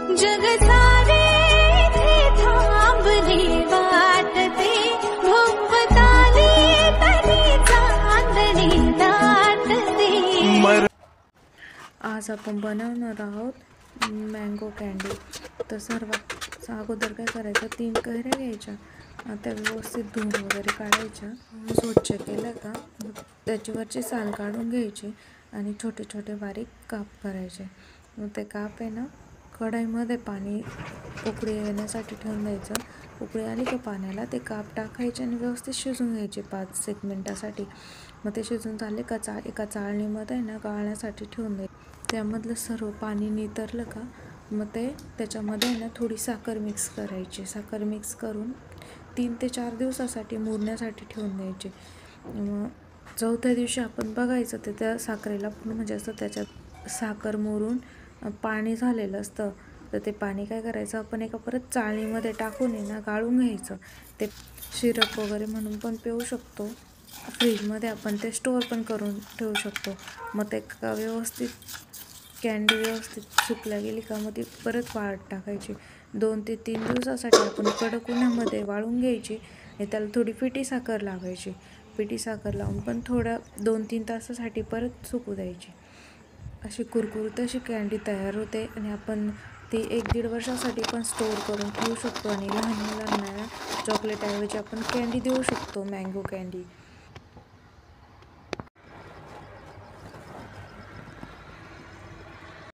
जग सारे थे थांबले वाटते भोवताली तरी चांदणी दाटते। आज आपण बनवणार आहोत मँगो कँडी। तर सर्वात अगोदर काय करायचं, 3 कैऱ्या घ्यायच्या, त्या व्यवस्थित धुवून वगैरे काढायच्या। स्वच्छ केलं का त्याच्यावरची साल काढून घ्यायची आणि छोटे छोटे बारीक काप करायचे। मग ते काप आहे ना कढईमध्ये पाणी उकळी येण्यासाठी ठेवून द्यायचं। उकळी आली का पाण्याला ते काप टाकायचे आणि व्यवस्थित शिजून घ्यायचे 5-1 मिनटासाठी। मग ते शिजून झाले का एका चाळणीमध्ये ना गाळण्यासाठी ठेवून द्यायचे। त्यामधलं सर्व पाणी नितरलं का मग त्याच्यामध्ये ना थोडी साखर मिक्स करायची। साखर मिक्स करून 3 ते 4 दिवसासाठी मुरण्यासाठी ठेवून द्यायचे। मग 4थ्या दिवशी आपण बघायचं ते त्या साखरेला पूर्ण म्हणजे असं त्याच्यात साखर मुरून पाणी झालेलं असतं। तर ते पाणी काय करायचं, आपण एका परत चाळणीमध्ये टाकून ना गाळून घ्यायचं। ते सिरप वगैरे म्हणून पण पिऊ शकतो। फ्रीजमध्ये आपण ते स्टोअर पण करून ठेवू शकतो। मग ते व्यवस्थित कँडी व्यवस्थित सुकल्या गेली का मग ती परत वाळत टाकायची। 2 ते 3 दिवसासाठी आपण कडक उन्हामध्ये वाळून घ्यायची आणि त्याला थोडी पिठी साखर लावायची। पिठी साखर लावून पण थोडा 2-3 तासासाठी परत सुकू द्यायची। अशी कुरकुरीत अशी कँडी तयार होते आणि आपण ती 1-1.5 वर्षासाठी पण स्टोअर करून ठेवू शकतो। आणि लहान मुलांना चॉकलेट ऐवजी आपण कँडी देऊ शकतो, मँगो कँडी।